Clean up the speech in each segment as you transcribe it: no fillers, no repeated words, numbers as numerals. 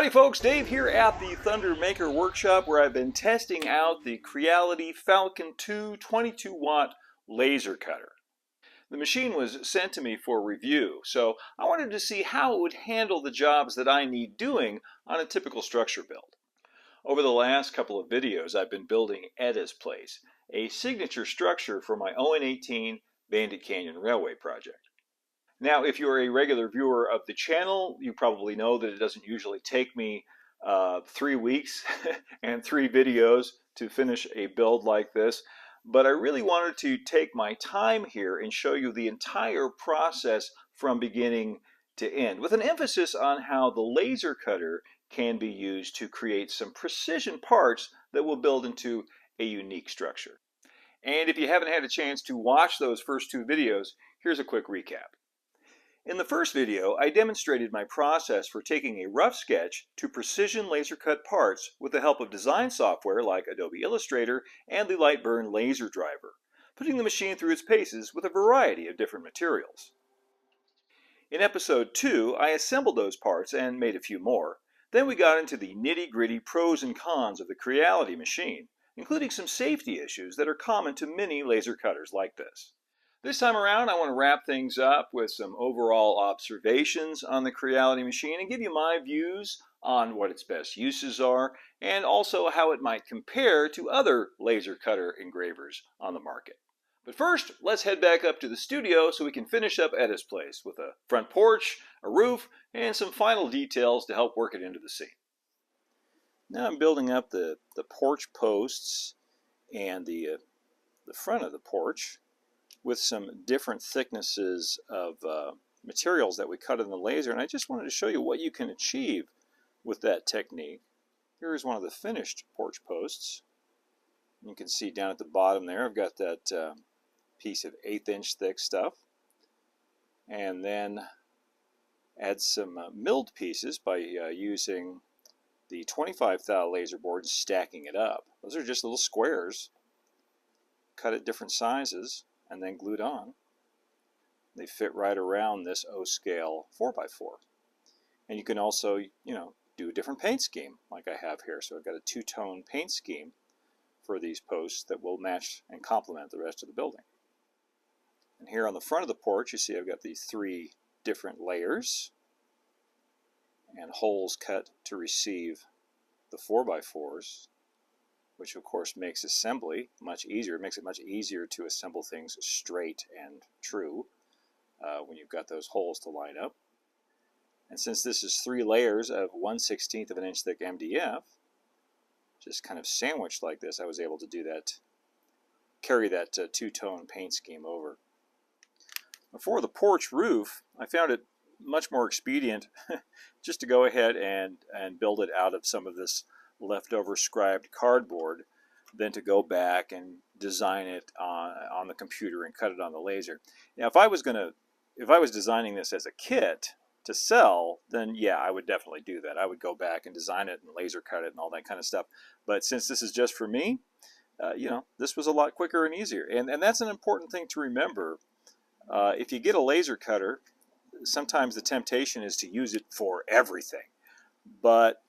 Howdy folks, Dave here at the Thunder Maker Workshop where I've been testing out the Creality Falcon2 22 watt laser cutter. The machine was sent to me for review, so I wanted to see how it would handle the jobs that I need doing on a typical structure build. Over the last couple of videos I've been building Etta's Place, a signature structure for my On18 Bandit Canyon Railway project. Now, if you're a regular viewer of the channel, you probably know that it doesn't usually take me 3 weeks and 3 videos to finish a build like this. But I really wanted to take my time here and show you the entire process from beginning to end, with an emphasis on how the laser cutter can be used to create some precision parts that will build into a unique structure. And if you haven't had a chance to watch those first 2 videos, here's a quick recap. In the first video, I demonstrated my process for taking a rough sketch to precision laser cut parts with the help of design software like Adobe Illustrator and the Lightburn laser driver, putting the machine through its paces with a variety of different materials. In episode 2, I assembled those parts and made a few more. Then we got into the nitty-gritty pros and cons of the Creality machine, including some safety issues that are common to many laser cutters like this. This time around, I want to wrap things up with some overall observations on the Creality machine and give you my views on what its best uses are and also how it might compare to other laser cutter engravers on the market. But first, let's head back up to the studio so we can finish up Etta's Place with a front porch, a roof, and some final details to help work it into the scene. Now I'm building up the porch posts and the front of the porch with some different thicknesses of materials that we cut in the laser, and I just wanted to show you what you can achieve with that technique. Here's one of the finished porch posts. You can see down at the bottom there I've got that piece of 1/8 inch thick stuff, and then add some milled pieces by using the 25 thou laser board and stacking it up. Those are just little squares cut at different sizes and then glued on. They fit right around this O-scale 4x4. And you can also, do a different paint scheme like I have here. So I've got a 2-tone paint scheme for these posts that will match and complement the rest of the building. And here on the front of the porch, you see I've got these 3 different layers and holes cut to receive the 4x4s. Which of course makes assembly much easier. It makes it much easier to assemble things straight and true when you've got those holes to line up. And since this is 3 layers of 1/16 of an inch thick MDF, just kind of sandwiched like this, I was able to do that, carry that 2-tone paint scheme over. For the porch roof, I found it much more expedient just to go ahead and build it out of some of this leftover scribed cardboard than to go back and design it on the computer and cut it on the laser. Now, if I was designing this as a kit to sell, then yeah, I would definitely do that. I would go back and design it and laser cut it and all that kind of stuff. But since this is just for me, this was a lot quicker and easier. And that's an important thing to remember. If you get a laser cutter, sometimes the temptation is to use it for everything. But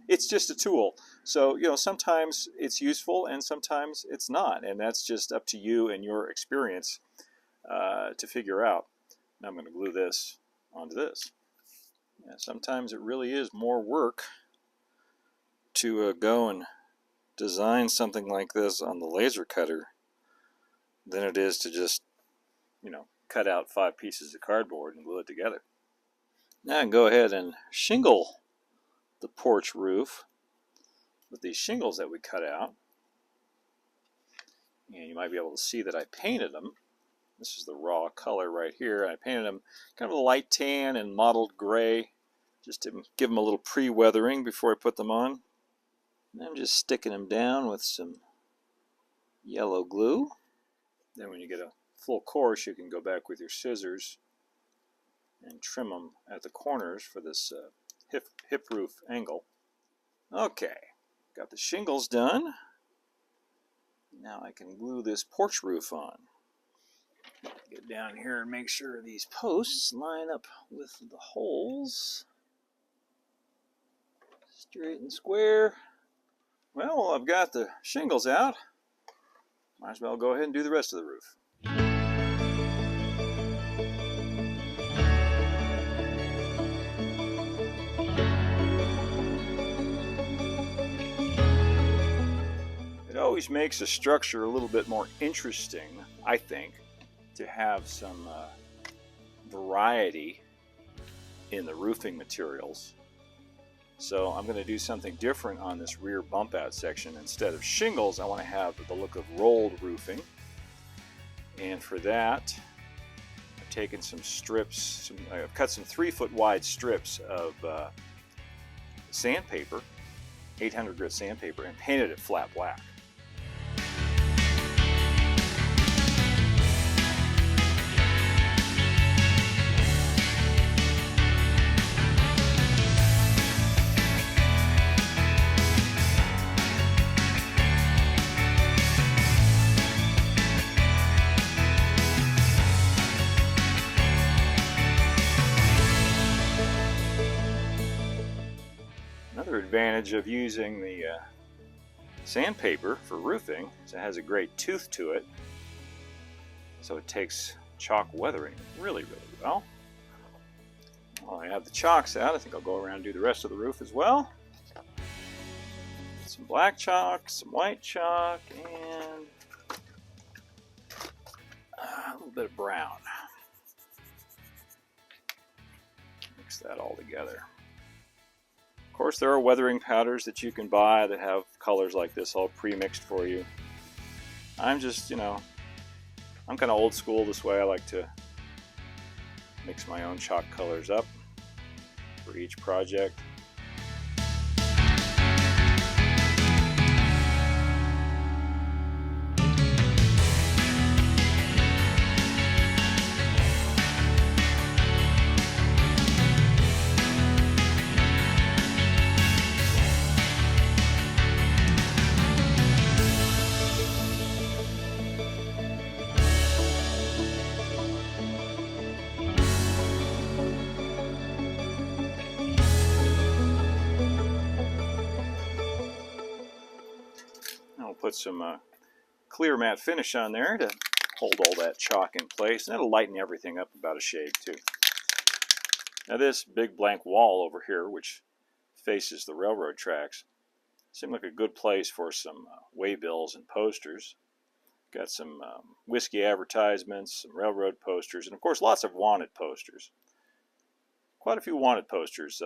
it's just a tool. So, sometimes it's useful and sometimes it's not. And that's just up to you and your experience to figure out. Now I'm going to glue this onto this. Yeah, sometimes it really is more work to go and design something like this on the laser cutter than it is to just, cut out 5 pieces of cardboard and glue it together. Now I can go ahead and shingle the porch roof with these shingles that we cut out. And you might be able to see that I painted them. This is the raw color right here. I painted them kind of a light tan and mottled gray just to give them a little pre-weathering before I put them on. And I'm just sticking them down with some yellow glue. Then when you get a full course, you can go back with your scissors and trim them at the corners for this hip roof angle. Okay, got the shingles done. Now I can glue this porch roof on. Get down here and make sure these posts line up with the holes. Straight and square. Well, while I've got the shingles out, might as well go ahead and do the rest of the roof. It always makes a structure a little bit more interesting, I think, to have some variety in the roofing materials. So I'm going to do something different on this rear bump out section. Instead of shingles, I want to have the look of rolled roofing. And for that, I've taken some strips, I've cut some 3-foot wide strips of sandpaper, 800 grit sandpaper, and painted it flat black. Another advantage of using the sandpaper for roofing is it has a great tooth to it, so it takes chalk weathering really, really well. While I have the chalks out, I think I'll go around and do the rest of the roof as well. Some black chalk, some white chalk, and a little bit of brown. Mix that all together. Of course, there are weathering powders that you can buy that have colors like this all pre-mixed for you. I'm just, I'm kind of old school this way. I like to mix my own chalk colors up for each project. Put some clear matte finish on there to hold all that chalk in place, and that'll lighten everything up about a shade too. Now this big blank wall over here, which faces the railroad tracks, seemed like a good place for some waybills and posters. Got some whiskey advertisements, some railroad posters, and of course lots of wanted posters. Quite a few wanted posters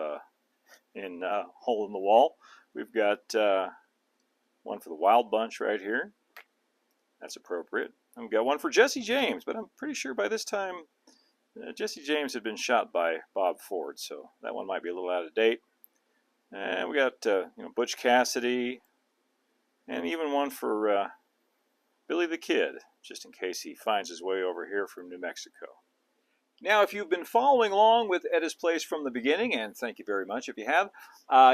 in Hole in the Wall. We've got one for the Wild Bunch right here. That's appropriate. And we've got one for Jesse James, but I'm pretty sure by this time Jesse James had been shot by Bob Ford, so that one might be a little out of date. And we got Butch Cassidy, and even one for Billy the Kid, just in case he finds his way over here from New Mexico. Now, if you've been following along with Etta's Place from the beginning, and thank you very much if you have,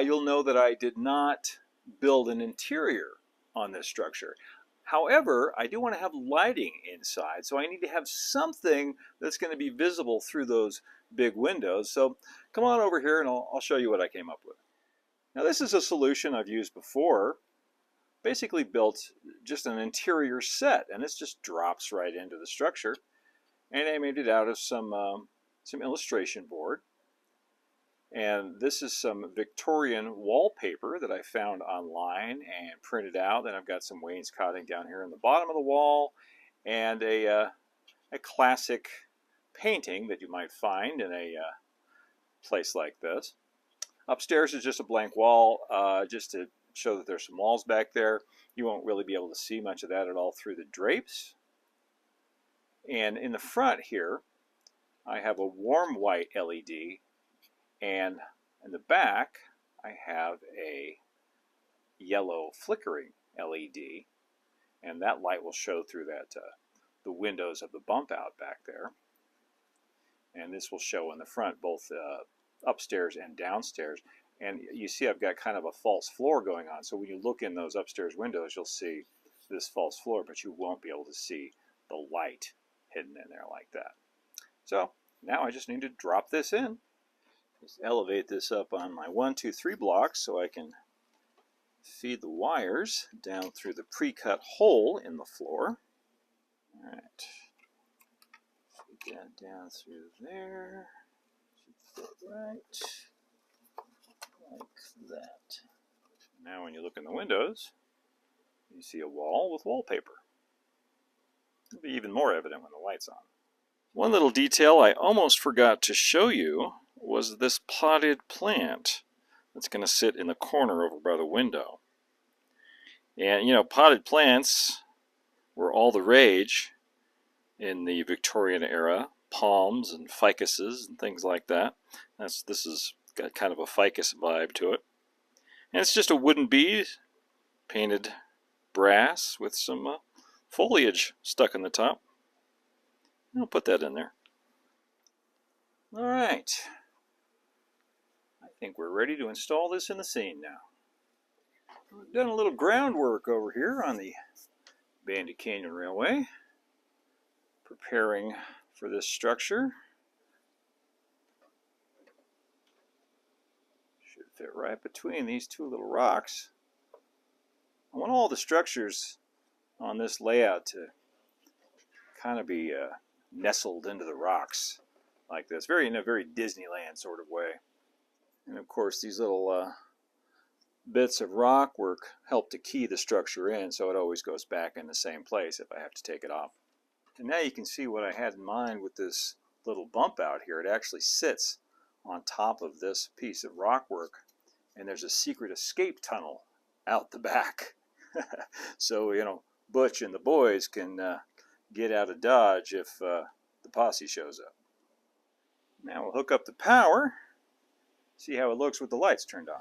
you'll know that I did not build an interior on this structure. However, I do want to have lighting inside, so I need to have something that's going to be visible through those big windows. So come on over here and I'll show you what I came up with. Now this is a solution I've used before. Basically built just an interior set, and this just drops right into the structure. And I made it out of some illustration board. And this is some Victorian wallpaper that I found online and printed out. Then I've got some wainscoting down here in the bottom of the wall, and a classic painting that you might find in a place like this. Upstairs is just a blank wall, just to show that there's some walls back there. You won't really be able to see much of that at all through the drapes. And in the front here, I have a warm white LED. And in the back, I have a yellow flickering LED, and that light will show through that the windows of the bump out back there. And this will show in the front, both upstairs and downstairs. And you see I've got kind of a false floor going on. So when you look in those upstairs windows, you'll see this false floor, but you won't be able to see the light hidden in there like that. So now I just need to drop this in. Just elevate this up on my 1, 2, 3 blocks so I can feed the wires down through the pre-cut hole in the floor. All right, feed that down through there. Should fit right like that. Now when you look in the windows, you see a wall with wallpaper. It'll be even more evident when the light's on. One little detail I almost forgot to show you was this potted plant that's going to sit in the corner over by the window. And you know, potted plants were all the rage in the Victorian era. Palms and ficuses and things like that. This has got kind of a ficus vibe to it. And it's just a wooden bead, painted brass with some foliage stuck in the top. I'll put that in there. All right. I think we're ready to install this in the scene now. We've done a little groundwork over here on the Bandit Canyon Railway, preparing for this structure. Should fit right between these two little rocks. I want all the structures on this layout to kind of be nestled into the rocks like this, in a very Disneyland sort of way. And of course these little bits of rock work help to key the structure in, so it always goes back in the same place if I have to take it off. And now you can see what I had in mind with this little bump out here. It actually sits on top of this piece of rock work, and there's a secret escape tunnel out the back. So, you know, Butch and the boys can get out of Dodge if the posse shows up. Now we'll hook up the power, see how it looks with the lights turned on.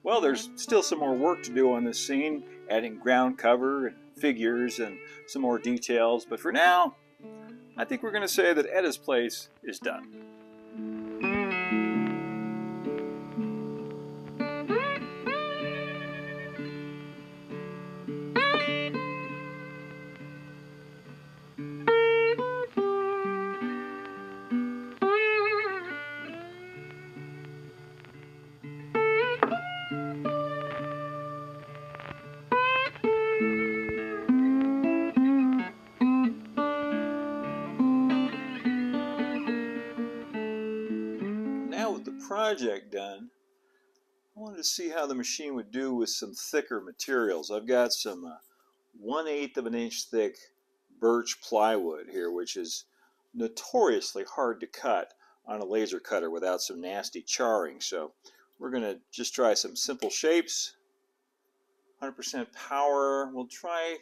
Well, there's still some more work to do on this scene, adding ground cover and figures and some more details, but for now, I think we're going to say that Etta's place is done. Project done, I wanted to see how the machine would do with some thicker materials. I've got some 1/8 of an inch thick birch plywood here, which is notoriously hard to cut on a laser cutter without some nasty charring. So we're going to just try some simple shapes. 100% power. We'll try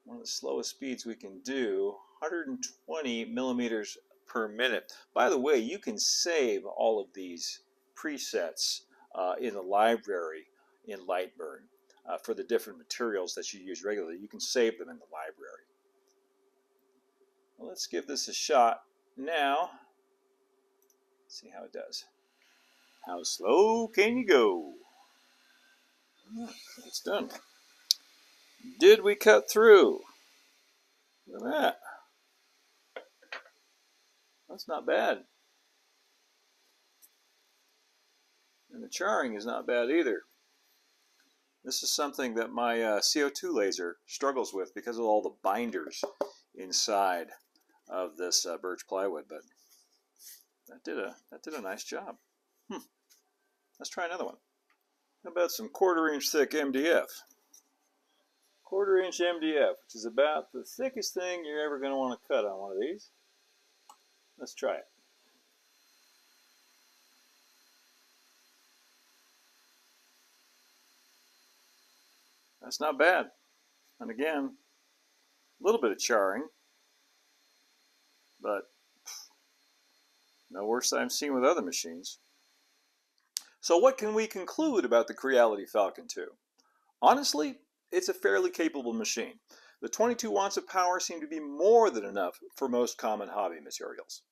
one of the slowest speeds we can do, 120 millimeters per minute. By the way, you can save all of these presets in the library in Lightburn for the different materials that you use regularly. You can save them in the library. Well, let's give this a shot now. See how it does. How slow can you go? It's done. Did we cut through? Look at that. That's not bad. And the charring is not bad either. This is something that my CO2 laser struggles with because of all the binders inside of this birch plywood, but that did a nice job. Let's try another one. How about some 1/4 inch thick MDF? 1/4 inch MDF, which is about the thickest thing you're ever going to want to cut on one of these. Let's try it. That's not bad. And again, a little bit of charring, but no worse than I've seen with other machines. So what can we conclude about the Creality Falcon 2? Honestly, it's a fairly capable machine. The 22 watts of power seem to be more than enough for most common hobby materials.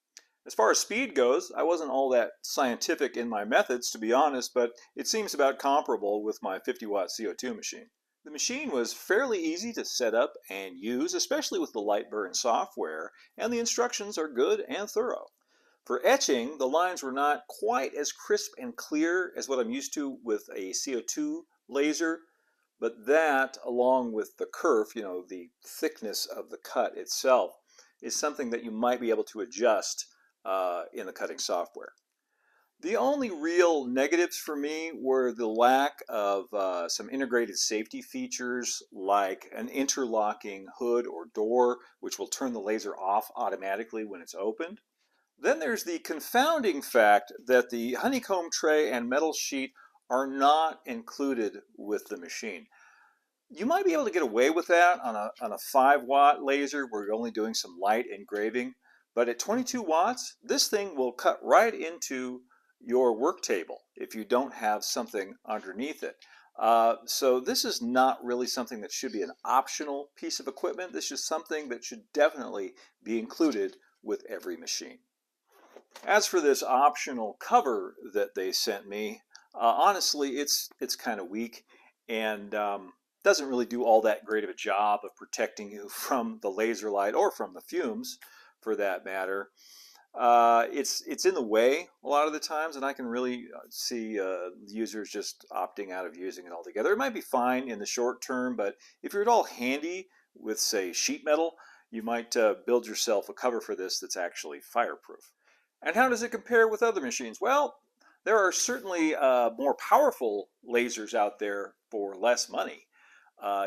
As far as speed goes, I wasn't all that scientific in my methods, to be honest, but it seems about comparable with my 50-watt CO2 machine. The machine was fairly easy to set up and use, especially with the Lightburn software, and the instructions are good and thorough. For etching, the lines were not quite as crisp and clear as what I'm used to with a CO2 laser, but that, along with the kerf, the thickness of the cut itself, is something that you might be able to adjust in the cutting software. The only real negatives for me were the lack of some integrated safety features like an interlocking hood or door, which will turn the laser off automatically when it's opened. Then there's the confounding fact that the honeycomb tray and metal sheet are not included with the machine. You might be able to get away with that on a 5-watt laser where you're only doing some light engraving, but at 22 watts, this thing will cut right into your work table if you don't have something underneath it. So this is not really something that should be an optional piece of equipment. This is something that should definitely be included with every machine. As for this optional cover that they sent me, honestly, it's kind of weak and doesn't really do all that great of a job of protecting you from the laser light or from the fumes, for that matter. It's in the way a lot of the times, and I can really see users just opting out of using it altogether. It might be fine in the short term, but if you're at all handy with, say, sheet metal, you might build yourself a cover for this that's actually fireproof. And how does it compare with other machines? Well, there are certainly more powerful lasers out there for less money.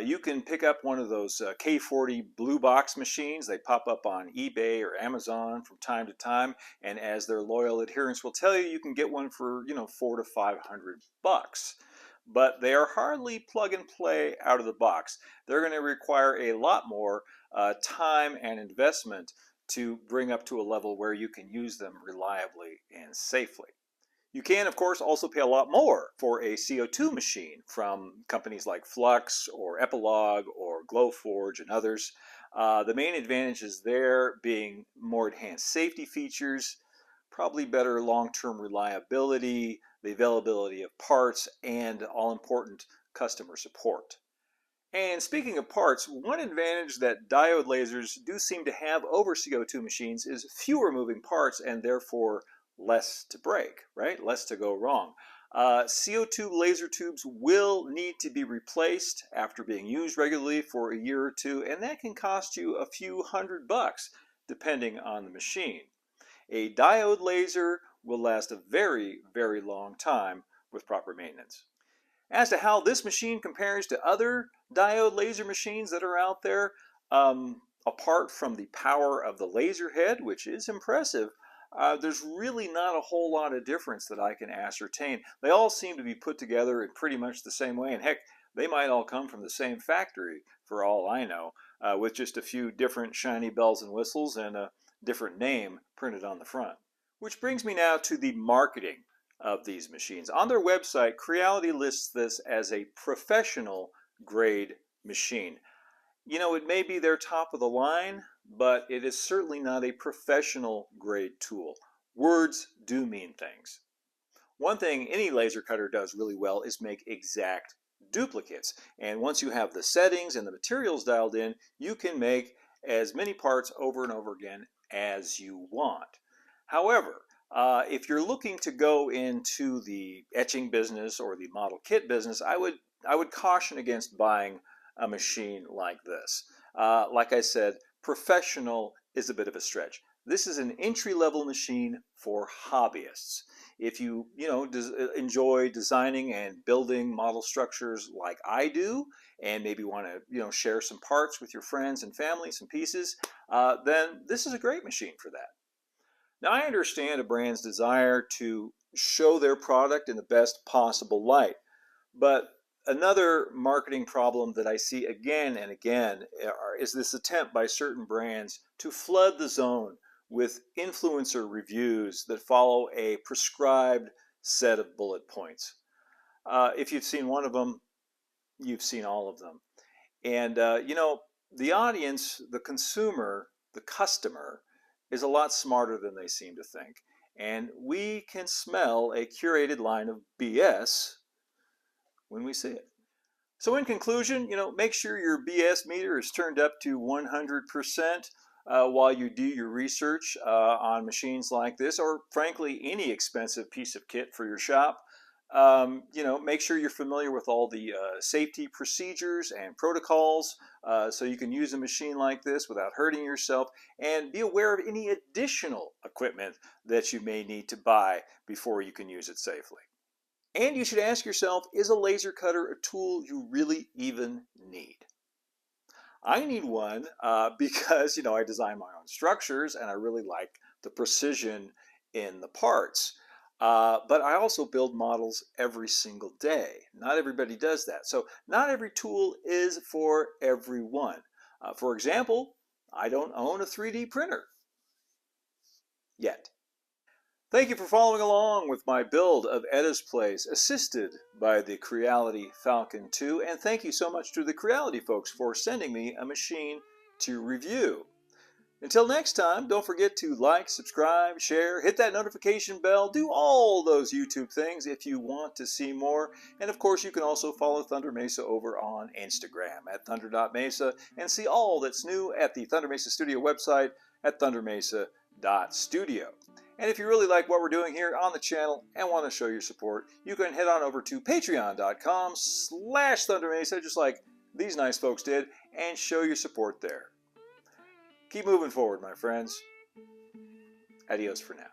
You can pick up one of those K40 blue box machines. They pop up on eBay or Amazon from time to time, and as their loyal adherents will tell you, you can get one for $400 to $500. But they are hardly plug and play out of the box. They're going to require a lot more time and investment to bring up to a level where you can use them reliably and safely. You can, of course, also pay a lot more for a CO2 machine from companies like Flux or Epilog or Glowforge and others. The main advantages there being more enhanced safety features, probably better long-term reliability, the availability of parts, and all-important customer support. And speaking of parts, one advantage that diode lasers do seem to have over CO2 machines is fewer moving parts and therefore less to break, right? Less to go wrong. CO2 laser tubes will need to be replaced after being used regularly for a year or two, and that can cost you a few $100 depending on the machine. A diode laser will last a very, very long time with proper maintenance. As to how this machine compares to other diode laser machines that are out there, apart from the power of the laser head, which is impressive, there's really not a whole lot of difference that I can ascertain. They all seem to be put together in pretty much the same way, and heck, they might all come from the same factory for all I know, with just a few different shiny bells and whistles and a different name printed on the front. Which brings me now to the marketing of these machines. On their website, Creality lists this as a professional grade machine. It may be their top of the line, but it is certainly not a professional grade tool. Words do mean things. One thing any laser cutter does really well is make exact duplicates. And once you have the settings and the materials dialed in, you can make as many parts over and over again as you want. However, if you're looking to go into the etching business or the model kit business, I would caution against buying a machine like this. Like I said, professional is a bit of a stretch. This is an entry-level machine for hobbyists. If you enjoy designing and building model structures like I do, and maybe want to share some parts with your friends and family, some pieces, then this is a great machine for that. Now, I understand a brand's desire to show their product in the best possible light, but another marketing problem that I see again and again is this attempt by certain brands to flood the zone with influencer reviews that follow a prescribed set of bullet points. If you've seen one of them, you've seen all of them. And, the audience, the consumer, the customer, is a lot smarter than they seem to think. And we can smell a curated line of BS when we see it. So in conclusion, make sure your BS meter is turned up to 100% while you do your research on machines like this, or frankly, any expensive piece of kit for your shop. Make sure you're familiar with all the safety procedures and protocols so you can use a machine like this without hurting yourself, and be aware of any additional equipment that you may need to buy before you can use it safely. And you should ask yourself, is a laser cutter a tool you really even need? I need one because, I design my own structures and I really like the precision in the parts. But I also build models every single day. Not everybody does that. So not every tool is for everyone. For example, I don't own a 3D printer yet. Thank you for following along with my build of Etta's Place, assisted by the Creality Falcon2, and thank you so much to the Creality folks for sending me a machine to review. Until next time, don't forget to like, subscribe, share, hit that notification bell, do all those YouTube things if you want to see more. And of course, you can also follow Thunder Mesa over on Instagram at thunder.mesa and see all that's new at the Thunder Mesa Studio website at thundermesa.studio. And if you really like what we're doing here on the channel and want to show your support, you can head on over to patreon.com/thundermesa, just like these nice folks did, and show your support there. Keep moving forward, my friends. Adios for now.